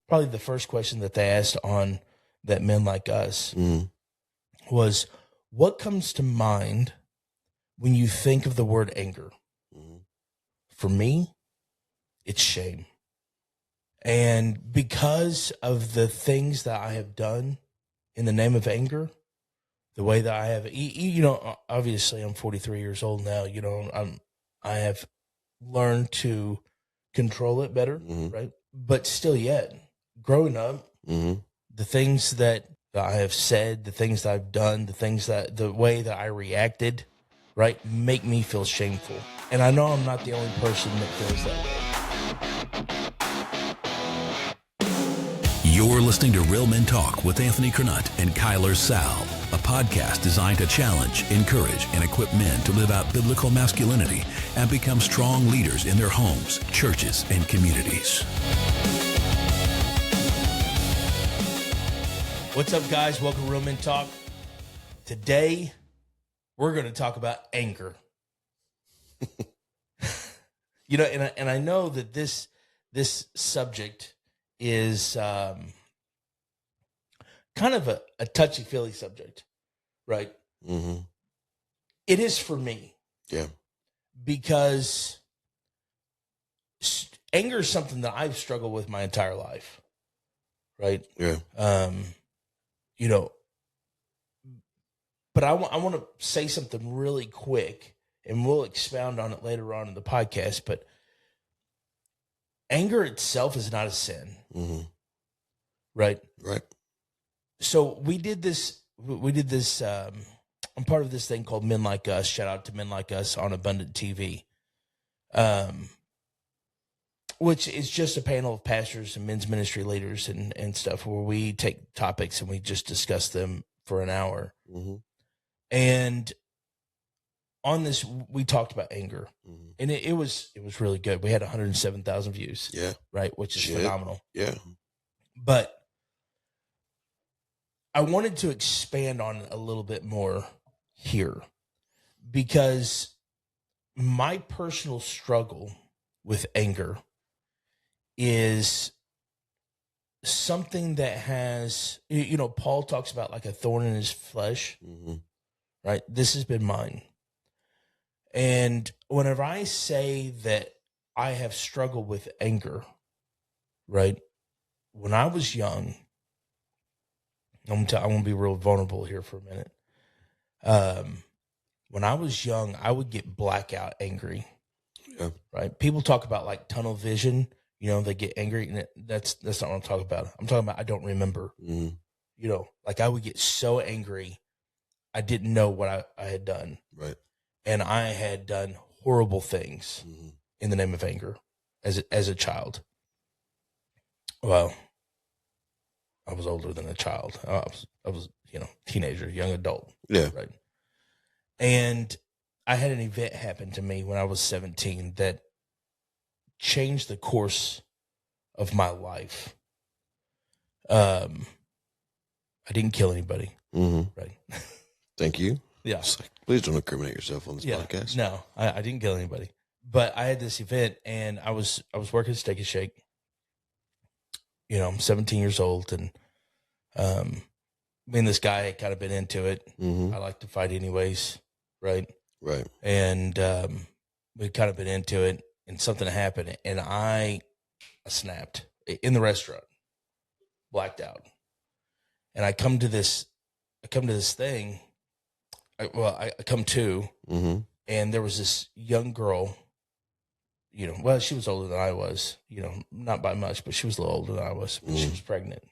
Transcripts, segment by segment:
probably the first question that they asked on That Men Like Us was, what comes to mind when you think of the word anger? For me, it's shame. And because of the things that I have done in the name of anger, the way that I have, you know, obviously I'm 43 years old now, you know, I have learned to control it better, right? But still yet, growing up, the things that I have said, the things that I've done, the way that I reacted, right, make me feel shameful. And I know I'm not the only person that feels that way. You're listening to Real Men Talk with Anthony Cronut and Kyler Sal, a podcast designed to challenge, encourage, and equip men to live out biblical masculinity and become strong leaders in their homes, churches, and communities. What's up, guys? Welcome to Real Men Talk. Today, we're going to talk about anger. You know, and I know that this subject is kind of a touchy-feely subject, right? It is for me. Yeah. Because anger is something that I've struggled with my entire life, right? Yeah. You know, but I want to say something really quick, and we'll expound on it later on in the podcast, but anger itself is not a sin, right? Right. So we did this, I'm part of this thing called Men Like Us. Shout out to Men Like Us on Abundant TV, which is just a panel of pastors and men's ministry leaders and stuff where we take topics and we just discuss them for an hour. And on this, we talked about anger, and it was really good. We had 107,000 views. Yeah. Right. Which is phenomenal. Yeah. But I wanted to expand on it a little bit more here because my personal struggle with anger is something that has, you know, Paul talks about like a thorn in his flesh, right? This has been mine. And whenever I say that I have struggled with anger, right? When I was young, I'm going to be real vulnerable here for a minute. When I was young, I would get blackout angry. Yeah. Right? People talk about like tunnel vision. You know, they get angry, and that's not what I'm talking about. I'm talking about I don't remember. You know, like I would get so angry, I didn't know what I had done. Right. And I had done horrible things in the name of anger as a child. Well, I was older than a child. I was, you know, teenager, young adult. Yeah. Right. And I had an event happen to me when I was 17 that changed the course of my life. I didn't kill anybody. Right. Thank you. Yeah. Like, please don't incriminate yourself on this podcast. No, I didn't kill anybody. But I had this event, and I was working Steak and Shake. You know, I'm 17 years old, and me and this guy had kind of been into it. I like to fight anyways, right? Right. And we'd kind of been into it, and something happened, and I snapped in the restaurant, blacked out. And I come to this thing. I come to, and there was this young girl, you know, well, she was older than I was, you know, not by much, but she was a little older than I was. She was pregnant,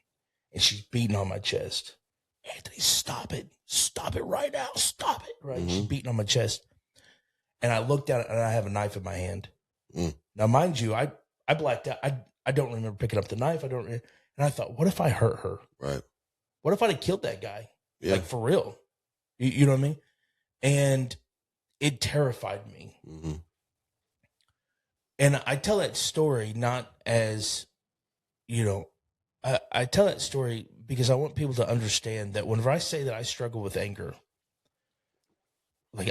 and she's beating on my chest. Anthony, stop it right now. Stop it. Right. She's beating on my chest. And I looked down, and I have a knife in my hand. Now, mind you, I blacked out. I don't remember picking up the knife. And I thought, what if I hurt her? Right. What if I'd have killed that guy? Yeah. Like, for real. You know what I mean? And it terrified me. And I tell that story not as, you know, I tell that story because I want people to understand that whenever I say that I struggle with anger, like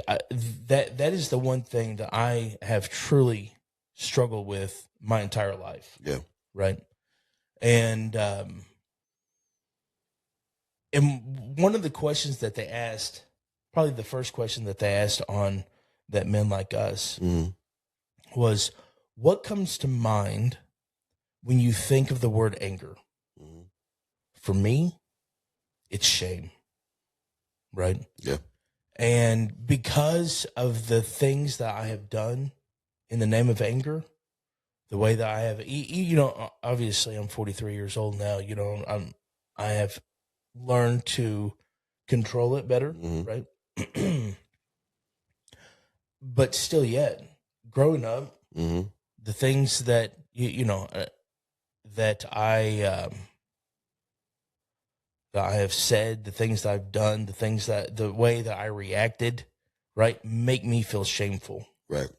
that is the one thing that I have truly struggled with my entire life. Yeah. Right. And one of the questions that they asked, probably the first question that they asked on That Men Like Us, was, what comes to mind when you think of the word anger? For me, it's shame, right? Yeah. And because of the things that I have done in the name of anger, the way that I have, obviously I'm 43 years old now, I have learned to control it better, right? But still yet, growing up, the things that, that I have said, the things that I've done, the way that I reacted, right, make me feel shameful. Right.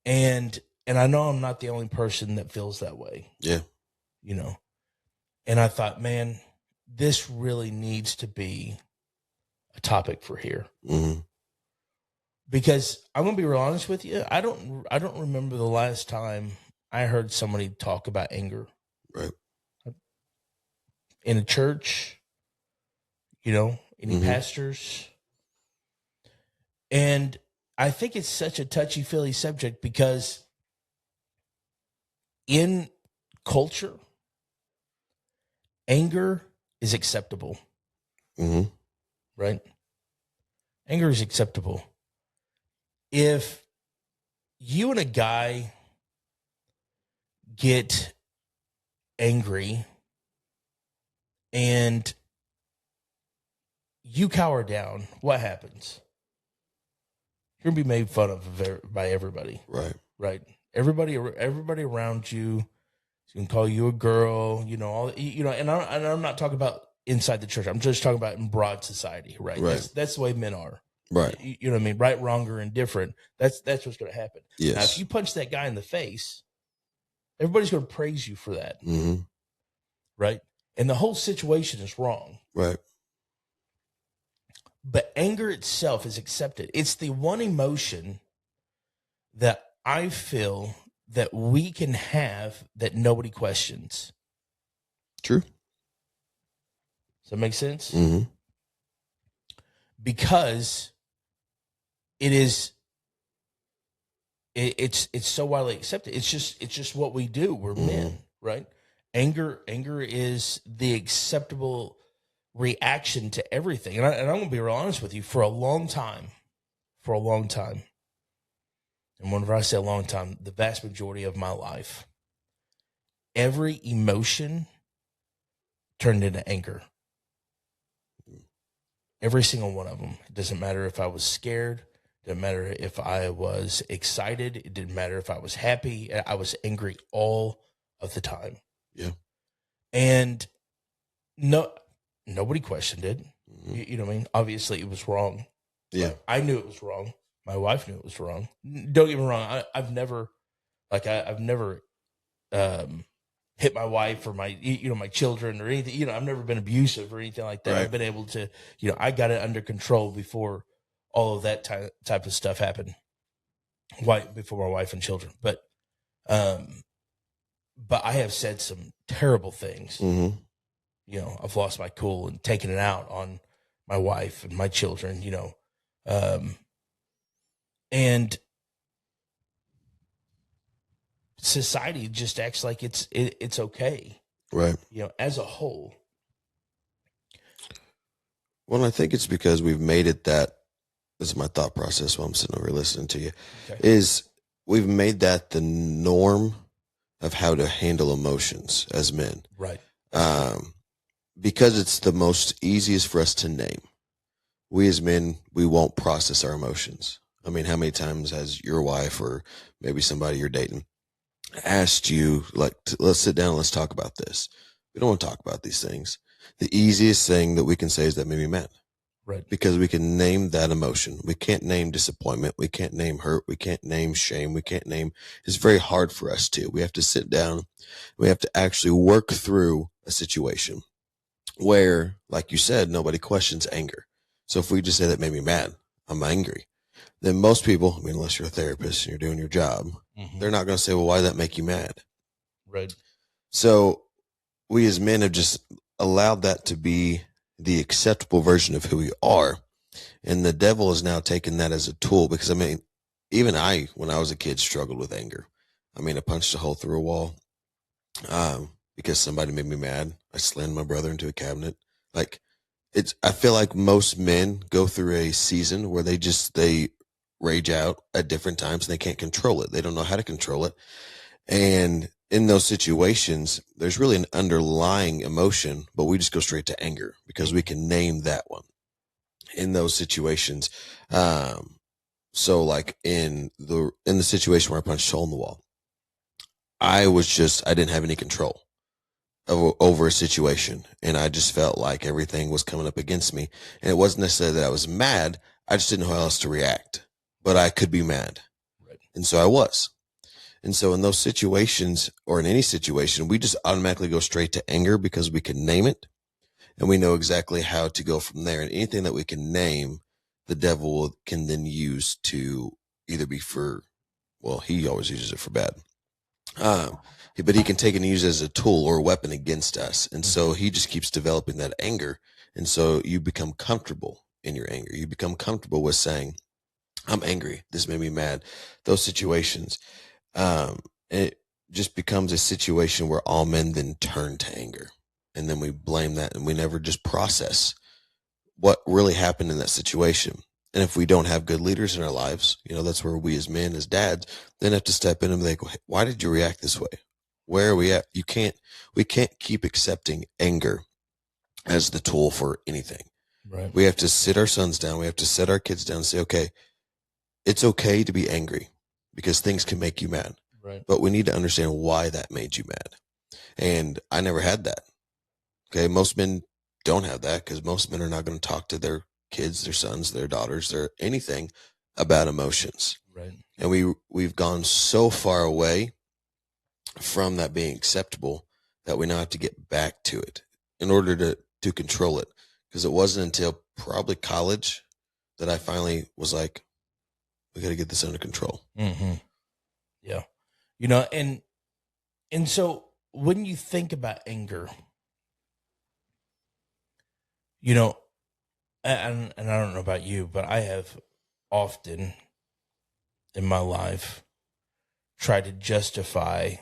And I know I'm not the only person that feels that way. Yeah. And I thought, man, this really needs to be a topic for here. Because I'm going to be real honest with you. I don't remember the last time I heard somebody talk about anger. Right. In a church, any pastors. And I think it's such a touchy-feely subject because in culture, anger is acceptable. Right? Anger is acceptable. If you and a guy get angry and you cower down, what happens? You're going to be made fun of by everybody. Right. Right. Everybody around you is going to call you a girl, and I'm not talking about inside the church. I'm just talking about in broad society, right? Right. That's the way men are. Right. You know what I mean? Right, wrong, or indifferent. That's what's going to happen. Yes. Now, if you punch that guy in the face, everybody's going to praise you for that. Right? And the whole situation is wrong. Right. But anger itself is accepted. It's the one emotion that I feel that we can have that nobody questions. True. Does that make sense? Because it's so widely accepted. It's just what we do. We're men, right? Anger is the acceptable reaction to everything. And I'm going to be real honest with you, for a long time, and whenever I say a long time, the vast majority of my life, every emotion turned into anger. Every single one of them. It doesn't matter if I was scared. It didn't matter if I was excited. It didn't matter if I was happy. I was angry all of the time. Yeah. And nobody questioned it. You know what I mean? Obviously, it was wrong. Yeah. I knew it was wrong. My wife knew it was wrong. Don't get me wrong. I've never hit my wife or my children or anything. I've never been abusive or anything like that. Right. I've been able to, I got it under control before all of that type of stuff happened. Before my wife and children. But I have said some terrible things. I've lost my cool and taken it out on my wife and my children, and society just acts like it's okay. Right. As a whole. Well, I think it's because we've made it that, this is my thought process while I'm sitting over listening to you, is we've made that the norm of how to handle emotions as men. Right. Because it's the most easiest for us to name. We as men, we won't process our emotions. I mean, how many times has your wife or maybe somebody you're dating asked you, let's sit down and let's talk about this? We don't want to talk about these things. The easiest thing that we can say is that made me mad. Right. Because we can name that emotion. We can't name disappointment. We can't name hurt. We can't name shame. We can't name, it's very hard for us to. We have to sit down. We have to actually work through a situation where, like you said, nobody questions anger. So if we just say that made me mad, I'm angry, then most people, unless you're a therapist and you're doing your job, they're not going to say, well, why did that make you mad? Right. So we as men have just allowed that to be the acceptable version of who we are. And the devil has now taken that as a tool because, I mean, even I, when I was a kid, struggled with anger. I mean, I punched a hole through a wall because somebody made me mad. I slammed my brother into a cabinet. Like, I feel like most men go through a season where they rage out at different times and they can't control it. They don't know how to control it. And in those situations, there's really an underlying emotion, but we just go straight to anger because we can name that one in those situations. So like in the situation where I punched a hole in the wall, I didn't have any control over a situation. And I just felt like everything was coming up against me. And it wasn't necessarily that I was mad. I just didn't know how else to react, but I could be mad. Right. And so I was. And so in those situations, or in any situation, we just automatically go straight to anger because we can name it and we know exactly how to go from there. And anything that we can name, the devil can then use to either be he always uses it for bad. But he can take it and use it as a tool or a weapon against us. And so he just keeps developing that anger. And so you become comfortable in your anger. You become comfortable with saying, I'm angry. This made me mad. Those situations. It just becomes a situation where all men then turn to anger. And then we blame that and we never just process what really happened in that situation. And if we don't have good leaders in our lives, that's where we as men, as dads, then have to step in and be like, why did you react this way? Where are we at? We can't keep accepting anger as the tool for anything. Right. We have to sit our sons down. We have to sit our kids down and say, okay, it's okay to be angry because things can make you mad. Right. But we need to understand why that made you mad. And I never had that. Okay. Most men don't have that because most men are not going to talk to their kids, their sons, their daughters, their anything about emotions. Right. And we've gone so far away from that being acceptable that we now have to get back to it in order to control it. Because it wasn't until probably college that I finally was like, we got to get this under control. Mm-hmm. Yeah. And so when you think about anger, and I don't know about you, but I have often in my life tried to justify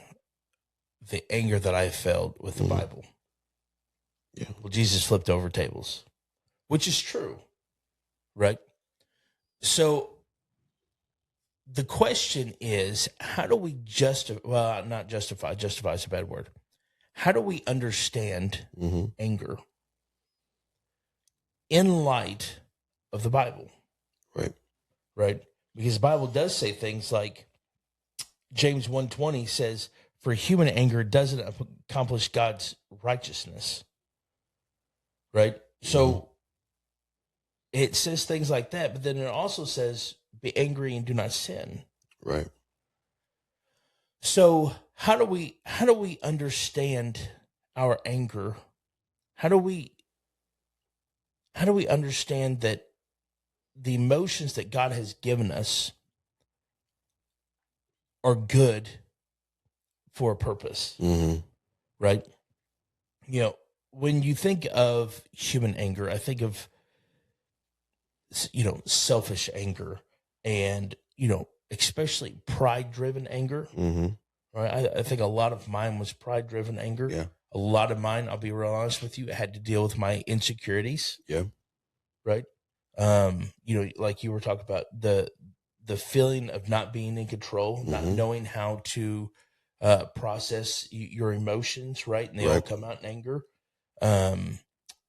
the anger that I felt with the Bible. Yeah. Well, Jesus flipped over tables, which is true, right? So the question is, how do we justify is a bad word. How do we understand anger in light of the Bible? Right. Right. Because the Bible does say things like James 1:20 says, for human anger doesn't accomplish God's righteousness. Right. So it says things like that, but then it also says, be angry and do not sin. Right. So how do we understand our anger? How do we understand that the emotions that God has given us are good for a purpose? Right? When you think of human anger, I think of selfish anger and especially pride-driven anger. Right? I think a lot of mine was pride-driven anger. Yeah. A lot of mine, I'll be real honest with you, I had to deal with my insecurities. Yeah. Right. Like you were talking about the feeling of not being in control, not knowing how to process your emotions. Right. And they all come out in anger.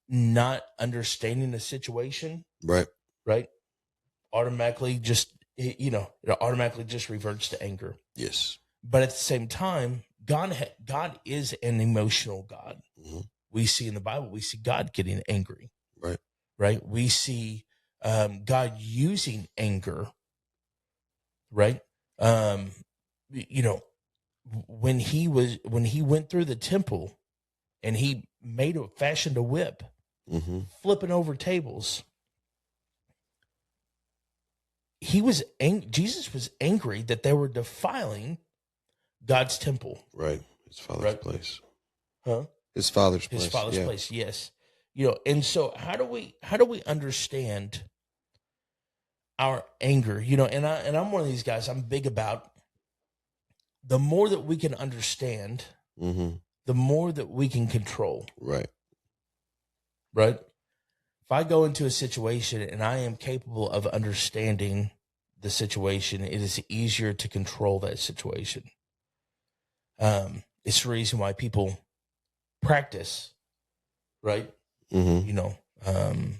Not understanding the situation. Right. Right. Automatically it automatically just reverts to anger. Yes. But at the same time, God is an emotional God. We see in the Bible, we see God getting angry. Right. Right. We see God using anger. Right. When he went through the temple and he fashioned a whip, flipping over tables. Jesus was angry that they were defiling God's temple. Right. His Father's place. Huh? His father's place. His father's yeah. place, yes. And so how do we understand our anger? And I'm one of these guys. I'm big about the more that we can understand, Mm-hmm. the more that we can control. Right. Right? If I go into a situation and I am capable of understanding the situation, it is easier to control that situation. It's the reason why people practice, right? Mm-hmm.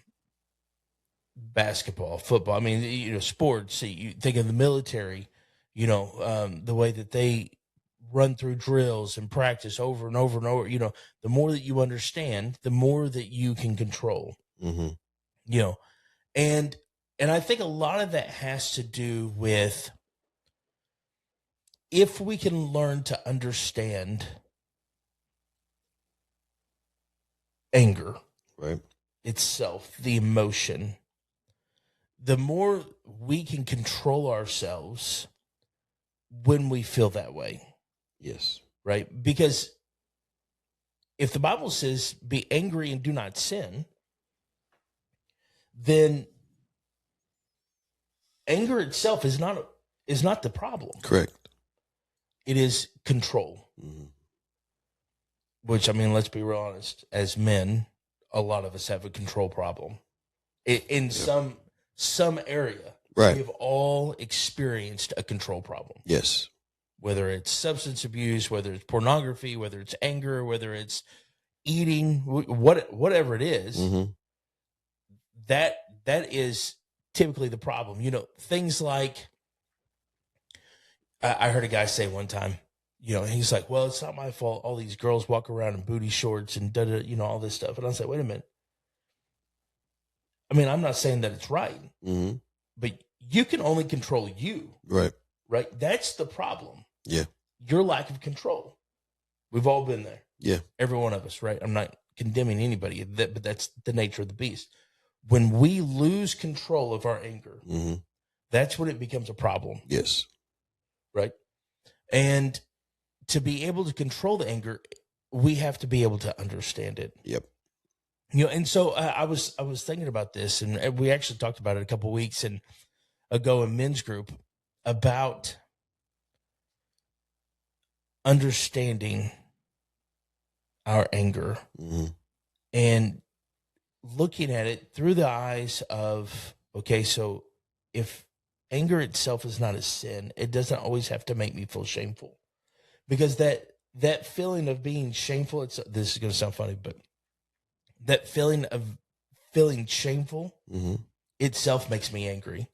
Basketball, football. I mean, sports. You think of the military, the way that they run through drills and practice over and over and over. The more that you understand, the more that you can control. Mm-hmm. And I think a lot of that has to do with if we can learn to understand anger, Right. itself, the emotion, the more we can control ourselves when we feel that way. Yes. Right? Because if the Bible says be angry and do not sin, then anger itself is not the problem. Correct. It is control. Mm-hmm. Which, I mean, let's be real honest. As men, a lot of us have a control problem in some area. Right. We've all experienced a control problem. Yes. Whether it's substance abuse, whether it's pornography, whether it's anger, whether it's eating, whatever it is, Mm-hmm. that is typically the problem. Things like, I heard a guy say one time, he's like, well, it's not my fault. All these girls walk around in booty shorts and all this stuff. And I was like, wait a minute. I mean, I'm not saying that it's right, Mm-hmm. but you can only control you. Right. Right? That's the problem. Yeah. Your lack of control. We've all been there. Yeah. Every one of us, right? I'm not condemning anybody, but that's the nature of the beast. When we lose control of our anger, Mm-hmm. that's when it becomes a problem. Yes. Right? And to be able to control the anger, we have to be able to understand it. Yep. And so I was thinking about this, and we actually talked about it a couple of weeks ago in men's group about understanding our anger Mm-hmm. and looking at it through the eyes of, okay, so if anger itself is not a sin, it doesn't always have to make me feel shameful, because that feeling of being shameful, this is going to sound funny, but that feeling of feeling shameful Mm-hmm. itself makes me angry.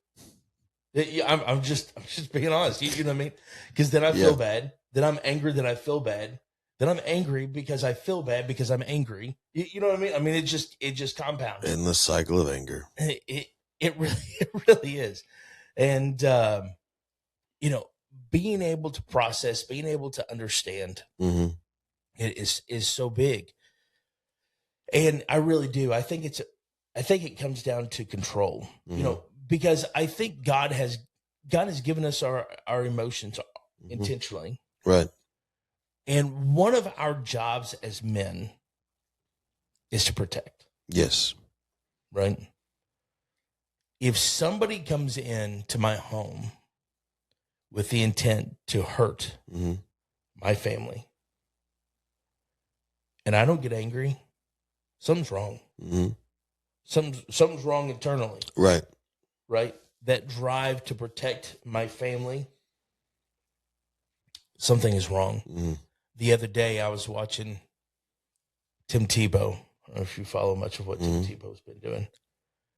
I'm just being honest. You know what I mean? Because then I feel bad. Then I'm angry. Then I feel bad. Then I'm angry because I feel bad because I'm angry. You know what I mean? I mean, it just compounds. Endless cycle of anger. It really is. And being able to process, being able to understand, Mm-hmm. it is so big. And I really do. I think it comes down to control. Mm-hmm. Because I think God has given us our emotions Mm-hmm. intentionally. Right. And one of our jobs as men is to protect. Yes. Right? If somebody comes in to my home with the intent to hurt Mm-hmm. my family, and I don't get angry, something's wrong. Mm-hmm. Something's wrong internally. Right. Right? That drive to protect my family, something is wrong. Mm-hmm. The other day I was watching Tim Tebow. I don't know if you follow much of what Mm-hmm. Tim Tebow's been doing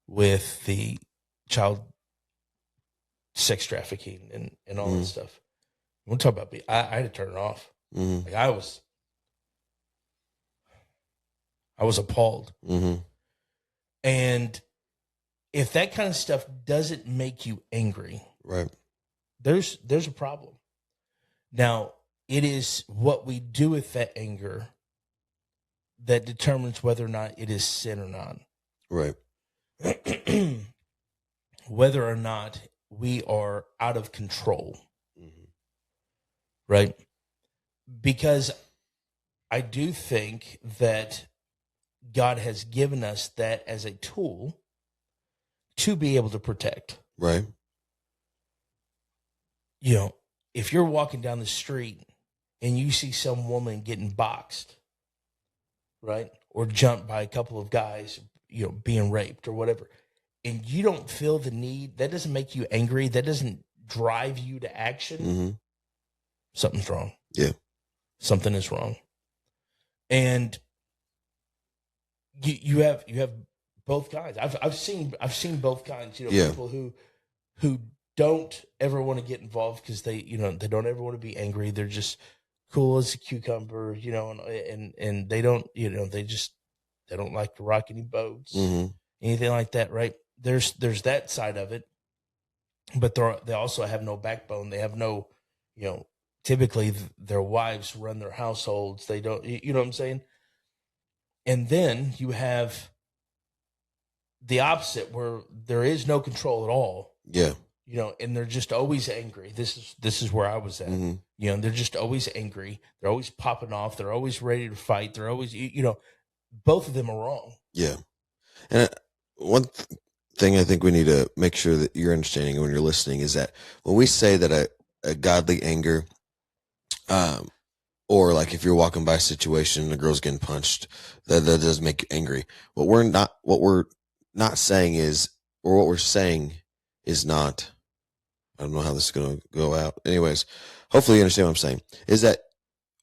with the child sex trafficking and all Mm-hmm. that stuff. We'll talk about I had to turn it off. Mm-hmm. Like I was appalled. Mm-hmm. And if that kind of stuff doesn't make you angry, Right. there's a problem. Now, it is what we do with that anger that determines whether or not it is sin or not. Right. Whether or not we are out of control. Mm-hmm. Right? Because I do think that God has given us that as a tool to be able to protect. Right. You know, if you're walking down the street and you see some woman getting boxed, right, or jumped by a couple of guys, you know, being raped or whatever, and you don't feel the need, that doesn't make you angry, that doesn't drive you to action, something's wrong. Yeah. Something is wrong. And you have both kinds. I've seen both kinds, you know, people who don't ever want to get involved because they don't ever want to be angry. They're just cool as a cucumber, you know, and they don't, you know, they don't like to rock any boats, anything like that, right? There's that side of it, but they also have no backbone. They have no, you know, typically their wives run their households. They don't, you know what I'm saying? And then you have the opposite where there is no control at all. Yeah. You know, and they're just always angry. This is where I was at. You know, they're just always angry. They're always popping off. They're always ready to fight. They're always, you know, both of them are wrong. Yeah. And one thing I think we need to make sure that you're understanding when you're listening is that when we say that a godly anger, or like if you're walking by a situation and a girl's getting punched, that does make you angry. What we're not saying is, or what we're saying is not, I don't know how this is going to go out. Anyways, hopefully you understand what I'm saying, is that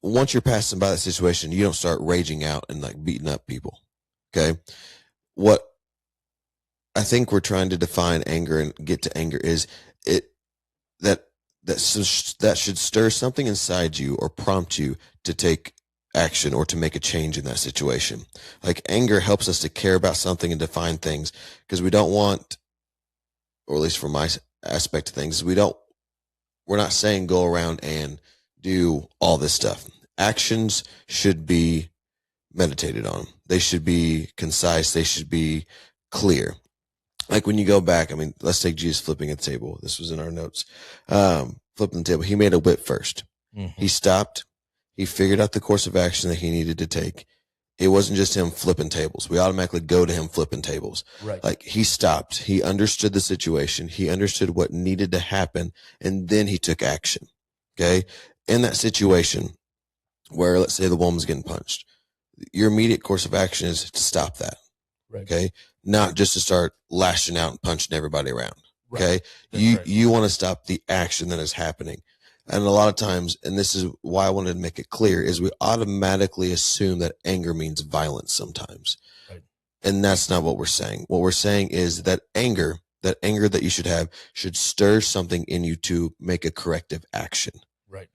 once you're passing by that situation, you don't start raging out and like beating up people. Okay. What I think we're trying to define anger and get to anger is that should stir something inside you or prompt you to take action or to make a change in that situation. Like anger helps us to care about something and define things because we don't want, or at least from my aspect of things, we're not saying go around and do all this stuff. Actions should be meditated on. They should be concise. They should be clear. Like when you go back, I mean, let's take Jesus flipping a table. This was in our notes. Flipping the table. He made a whip first. He stopped. He figured out the course of action that he needed to take. It wasn't just him flipping tables. We automatically go to him flipping tables. Right. Like he stopped. He understood the situation. He understood what needed to happen. And then he took action. Okay. In that situation where, let's say the woman's getting punched, your immediate course of action is to stop that. Right. Okay. Not just to start lashing out and punching everybody around. Okay. Right. You want to stop the action that is happening. And a lot of times, and this is why I wanted to make it clear, is we automatically assume that anger means violence sometimes. Right. And that's not what we're saying. What we're saying is that anger that you should have should stir something in you to make a corrective action. Right.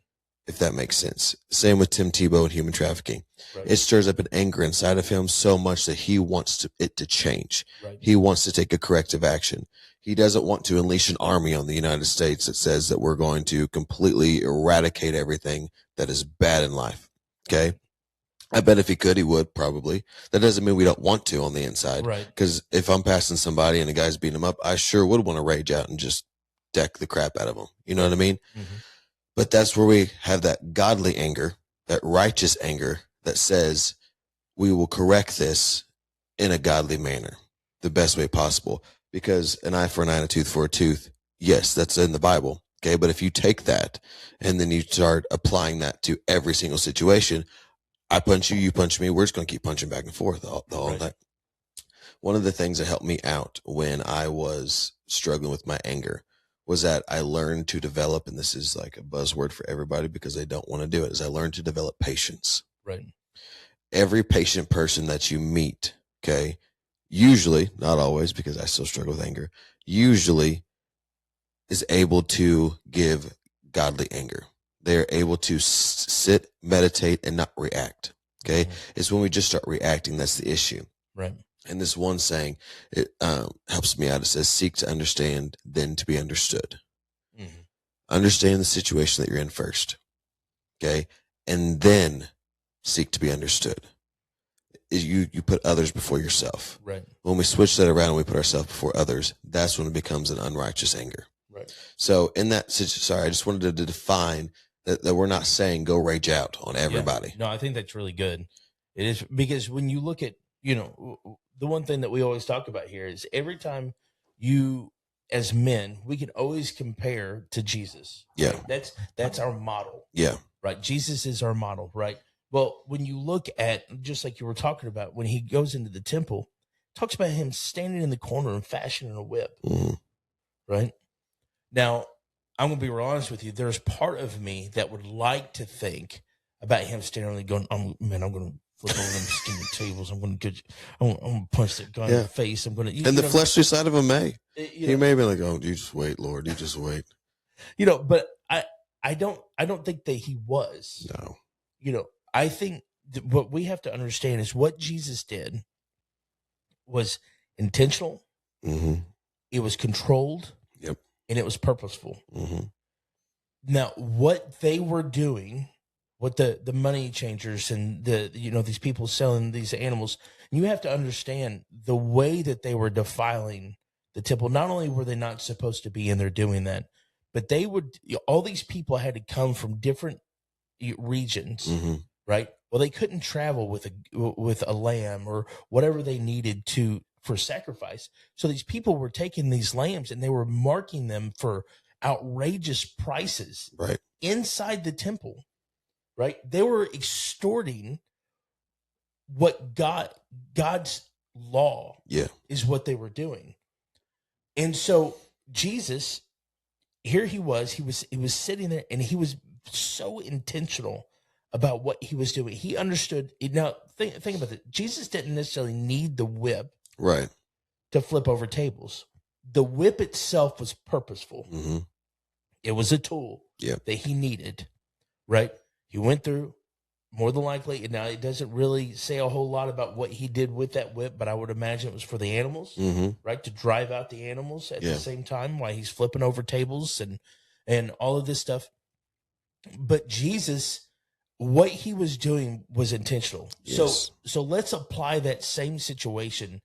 If that makes sense. Same with Tim Tebow and human trafficking. Right. It stirs up an anger inside of him so much that he wants it to change. Right. He wants to take a corrective action. He doesn't want to unleash an army on the United States that says that we're going to completely eradicate everything that is bad in life. Okay. I bet if he could, he would probably. That doesn't mean we don't want to on the inside. Right. Because if I'm passing somebody and a guy's beating him up, I sure would want to rage out and just deck the crap out of him. You know what I mean? But that's where we have that godly anger, that righteous anger that says we will correct this in a godly manner, the best way possible. Because an eye for an eye and a tooth for a tooth, yes, that's in the Bible. Okay. But if you take that and then you start applying that to every single situation, I punch you, you punch me, we're just going to keep punching back and forth all night. One of the things that helped me out when I was struggling with my anger was that I learned to develop, and this is like a buzzword for everybody because they don't want to do it, is I learned to develop patience. Right. Every patient person that you meet, okay, usually, not always because I still struggle with anger, usually is able to give godly anger. They're able to sit, meditate, and not react. Okay. It's when we just start reacting that's the issue. Right. And this one saying, it helps me out. It says, seek to understand, then to be understood. Understand the situation that you're in first. Okay. And then seek to be understood. You put others before yourself. Right. When we switch that around and we put ourselves before others, that's when it becomes an unrighteous anger. Right. So in that situation, sorry, I just wanted to define That we're not saying go rage out on everybody. Yeah. No, I think that's really good. It is, because when you look at, the one thing that we always talk about here is every time you, as men, we can always compare to Jesus. Yeah. Right? That's our model. Yeah. Right. Jesus is our model. Right. Well, when you look at, just like you were talking about, when he goes into the temple, talks about him standing in the corner and fashioning a whip. Mm-hmm. Right. Now, I'm going to be real honest with you. There's part of me that would like to think about him standing there going, I'm going to flip over them steaming tables. I'm going to punch that guy in the face. I'm going to. And the fleshly side of him may. He may be like, oh, you just wait, Lord. You just wait. But I don't think that he was. No. I think what we have to understand is what Jesus did was intentional. Mm-hmm. It was controlled. Yep. And it was purposeful. Mm-hmm. Now, what they were doing, what the money changers and these people selling these animals, you have to understand the way that they were defiling the temple. Not only were they not supposed to be in there doing that, but they would. All these people had to come from different regions, mm-hmm. right? Well, they couldn't travel with a lamb or whatever they needed for sacrifice. So these people were taking these lambs and they were marking them for outrageous prices, right, inside the temple, right? They were extorting what God's law is what they were doing. And so Jesus, here he was sitting there and he was so intentional about what he was doing. He understood. Now think about it. Jesus didn't necessarily need the whip, right, to flip over tables. The whip itself was purposeful. Mm-hmm. It was a tool that he needed, right? He went through, more than likely, and now it doesn't really say a whole lot about what he did with that whip, but I would imagine it was for the animals, mm-hmm. right? To drive out the animals at the same time while he's flipping over tables and all of this stuff. But Jesus, what he was doing was intentional. Yes. So let's apply that same situation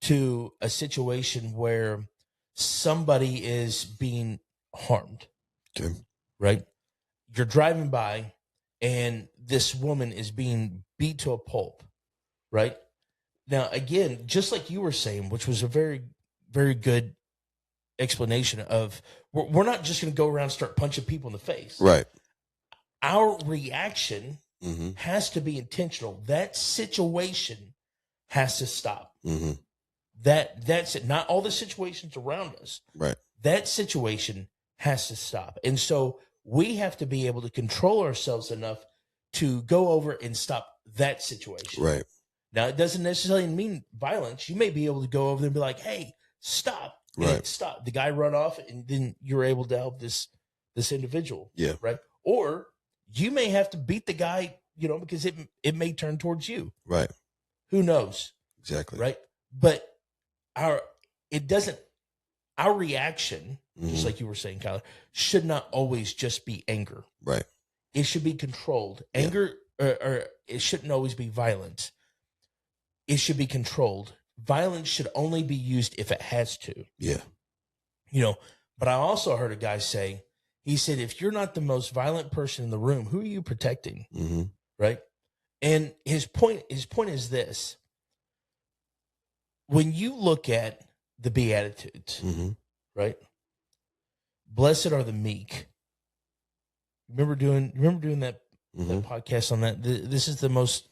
to a situation where somebody is being harmed, right? You're driving by and this woman is being beat to a pulp, right? Now, again, just like you were saying, which was a very, very good explanation of, we're not just going to go around and start punching people in the face. Right. Our reaction mm-hmm. has to be intentional. That situation has to stop. Mm-hmm. That's it. Not all the situations around us. Right. That situation has to stop. And so we have to be able to control ourselves enough to go over and stop that situation. Right. Now, it doesn't necessarily mean violence. You may be able to go over there and be like, hey, stop. Right. Stop. The guy run off and then you're able to help this individual. Yeah. Right. Or you may have to beat the guy, because it may turn towards you. Right. Who knows? Exactly. Right. But our reaction, mm-hmm. just like you were saying, Kyler, should not always just be anger. Right. It should be controlled. Anger, or it shouldn't always be violent. It should be controlled. Violence should only be used if it has to. Yeah. But I also heard a guy say, he said, if you're not the most violent person in the room, who are you protecting? Mm-hmm. Right. And his point is this. When you look at the Beatitudes, mm-hmm. right? Blessed are the meek. Remember doing that, mm-hmm. that podcast on that? This is the most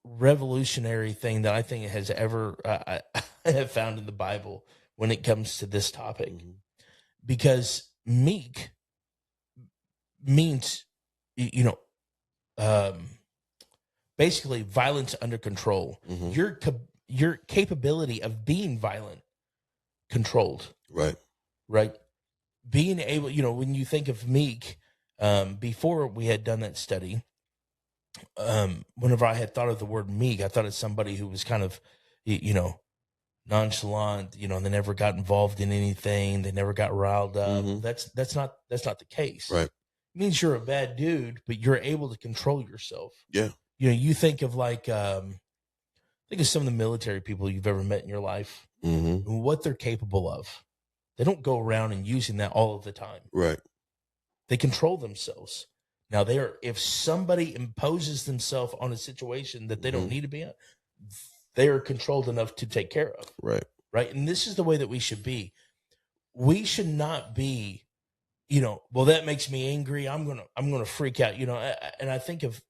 revolutionary thing that I think it has ever I have found in the Bible when it comes to this topic, mm-hmm. because meek means, basically violence under control. Mm-hmm. Your capability of being violent controlled. Right. Being able, when you think of meek, before we had done that study, whenever I had thought of the word meek, I thought of somebody who was kind of, nonchalant, they never got involved in anything. They never got riled up. Mm-hmm. That's not the case. Right. It means you're a bad dude, but you're able to control yourself. Yeah. You think of think of some of the military people you've ever met in your life, mm-hmm. and what they're capable of. They don't go around and using that all of the time. Right. They control themselves. Now if somebody imposes themselves on a situation that they don't need to be in, they are controlled enough to take care of. Right. Right. And this is the way that we should be. We should not be, well, that makes me angry. I'm gonna freak out. And I think of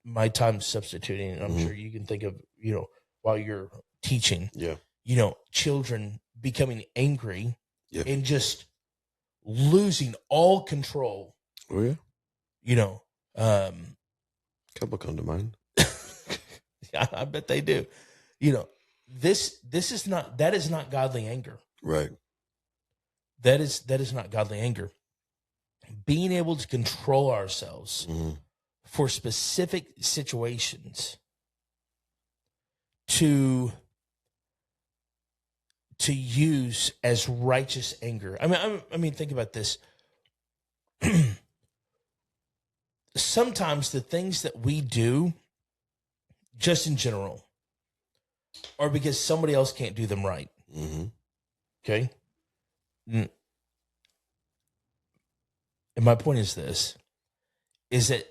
my time substituting, and I'm sure you can think of, while you're teaching. Yeah. Children becoming angry Yeah. and just losing all control. Oh yeah. A Couple come to mind. I bet they do. That is not godly anger. Right. That is not godly anger. Being able to control ourselves for specific situations to use as righteous anger. I mean, think about this. Sometimes the things that we do, just in general, are because somebody else can't do them right. Mm-hmm. Okay? And my point is this, is that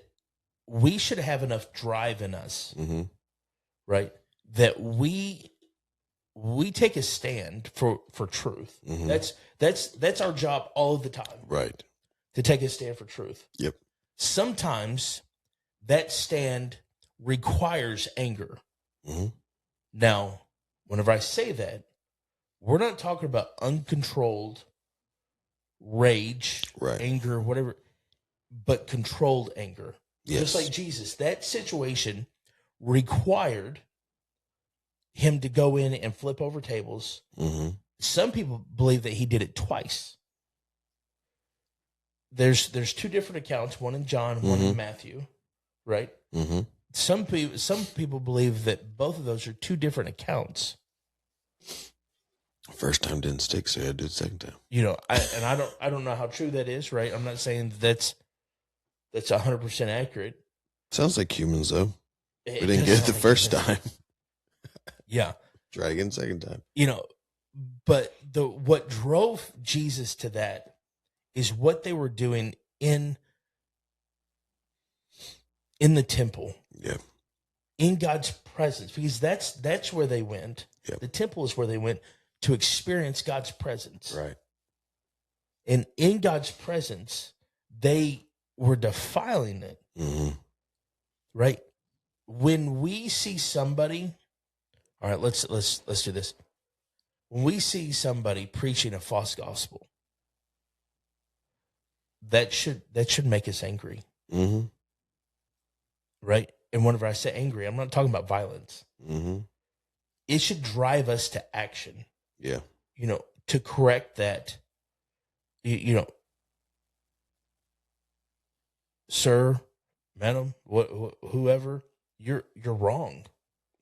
we should have enough drive in us, right, that we take a stand for truth. That's our job all of the time. Right. To take a stand for truth. Yep. Sometimes that stand requires anger. Now, whenever I say that, we're not talking about uncontrolled rage, right, anger, whatever, but controlled anger. Yes. Just like Jesus, that situation required him to go in and flip over tables. Some people believe that he did it twice. There's two different accounts, one in John, one in Matthew, right? Some people believe that both of those are two different accounts. First time didn't stick, so I had to do it second time. I don't know how true that is, right? I'm not saying that's 100% accurate. Sounds like humans, though. We didn't get it the first time. Yeah. Try again second time. But what drove Jesus to that is what they were doing in the temple. Yeah. In God's presence, because that's where they went. Yep. The temple is where they went to experience God's presence. Right. And in God's presence, they were defiling it. Right? When we see somebody, all right, let's do this. When we see somebody preaching a false gospel, that should make us angry. Right? And whenever I say angry, I'm not talking about violence. It should drive us to action. Yeah. To correct that, sir, madam, whoever, you're wrong.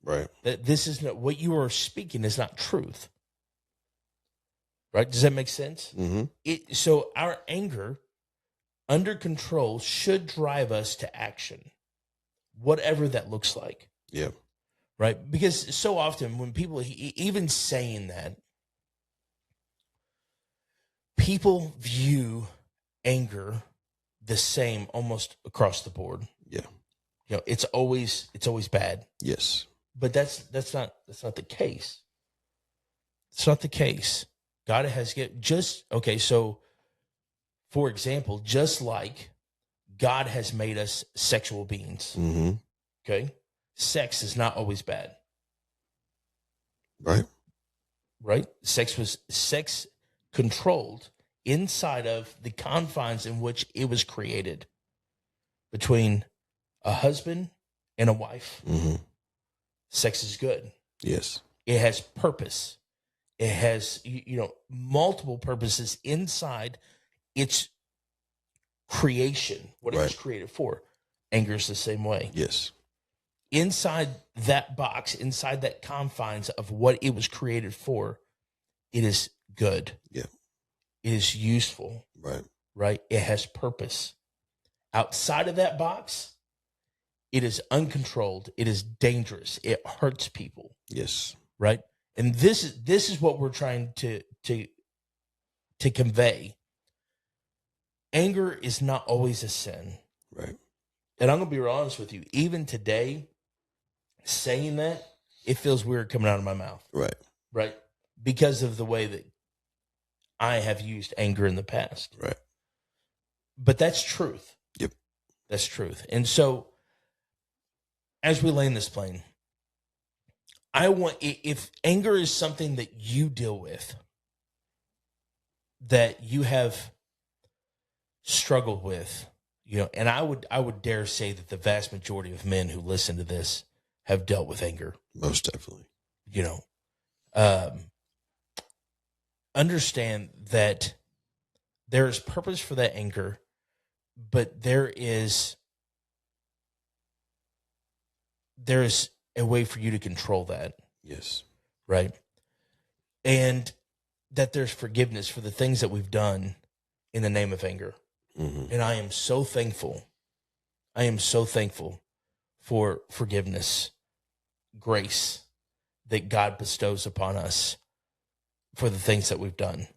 Right. That this is not what you are speaking is not truth. Right? Does that make sense? So our anger under control should drive us to action, whatever that looks like. Yeah. Right? Because so often when people, even saying that, people view anger the same almost across the board. Yeah. It's always bad. Yes. But that's not the case. It's not the case. God has so for example, just like God has made us sexual beings. Okay? Sex is not always bad. Right. Right? Sex controlled inside of the confines in which it was created between a husband and a wife. Sex is good. Yes. It has purpose. It has, multiple purposes inside its creation, what it was created for. Anger is the same way. Yes. Inside that box, inside that confines of what it was created for, it is good. Yeah. It is useful. Right. Right? It has purpose. Outside of that box, it is uncontrolled. It is dangerous. It hurts people. Yes. Right? And this is what we're trying to convey. anger is not always a sin. Right. And I'm going to be real honest with you. Even today, saying that, it feels weird coming out of my mouth. Right. Right. Because of the way that I have used anger in the past. Right. But that's truth. Yep. That's truth. And so as we land this plane, if anger is something that you deal with, that you have struggled with, and I would dare say that the vast majority of men who listen to this have dealt with anger. Most definitely. Understand that there is purpose for that anger, but there is a way for you to control that. Yes. Right. And that there's forgiveness for the things that we've done in the name of anger. Mm-hmm. And I am so thankful. I am so thankful for forgiveness, grace that God bestows upon us for the things that we've done.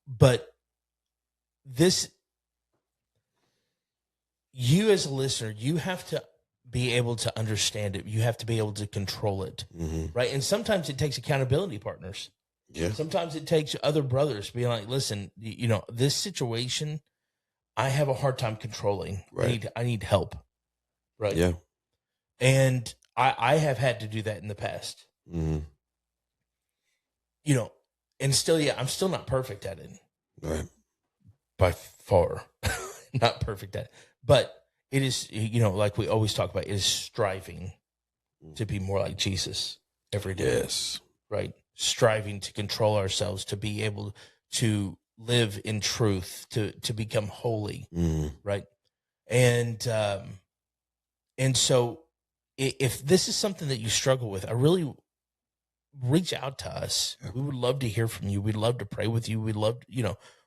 But you as a listener, you have to be able to understand it. You have to be able to control it. Mm-hmm. Right. And sometimes it takes accountability partners. Yeah. Sometimes it takes other brothers being like, listen, this situation, I have a hard time controlling. Right. I need help. Right. Yeah. And I have had to do that in the past. Mm-hmm. And still, I'm still not perfect at it. Right. By far. Not perfect at it. But it is, like we always talk about, it is striving to be more like Jesus every day. Yes. Right. Striving to control ourselves, to be able to live in truth, to become holy. Mm-hmm. Right. And so if this is something that you struggle with, I really reach out to us. Yeah. We would love to hear from you. We'd love to pray with you. We'd love,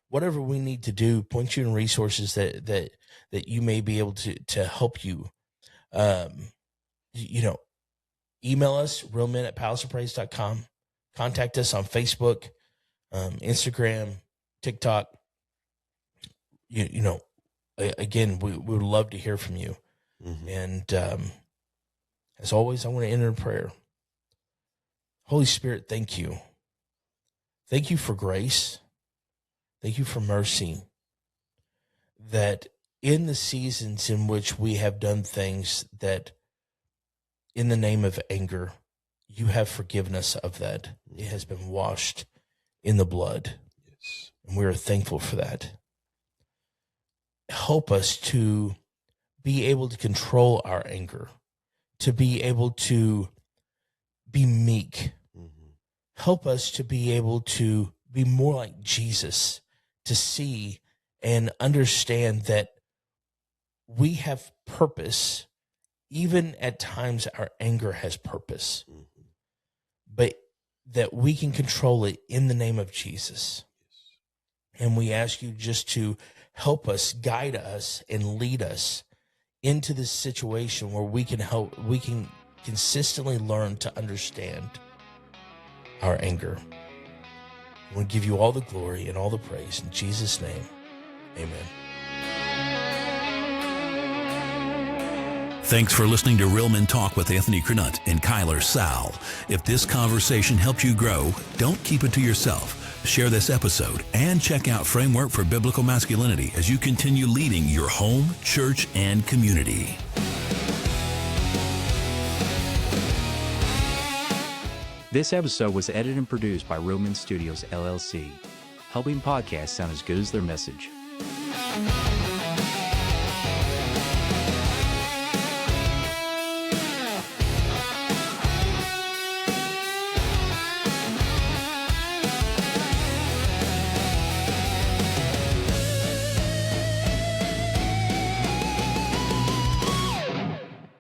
whatever we need to do, point you in resources that you may be able to help you. Email us, realmen@powerless.com. Contact us on Facebook, Instagram, TikTok. Again, we would love to hear from you. Mm-hmm. And as always, I want to end in prayer. Holy Spirit, thank you. Thank you for grace. Thank you for mercy. That in the seasons in which we have done things that in the name of anger, you have forgiven us of that. It has been washed in the blood. Yes. And we are thankful for that. Help us to be able to control our anger, to be able to be meek. Mm-hmm. Help us to be able to be more like Jesus, to see and understand that we have purpose. Even at times our anger has purpose, mm-hmm. but that we can control it in the name of Jesus. And we ask you just to help us, guide us, and lead us into this situation where we can consistently learn to understand our anger. I want to give you all the glory and all the praise in Jesus' name. Amen. Thanks for listening to Real Men Talk with Anthony Cronut and Kyler Sal. If this conversation helped you grow, don't keep it to yourself. Share this episode and check out Framework for Biblical Masculinity as you continue leading your home, church, and community. This episode was edited and produced by Real Men Studios, LLC, helping podcasts sound as good as their message.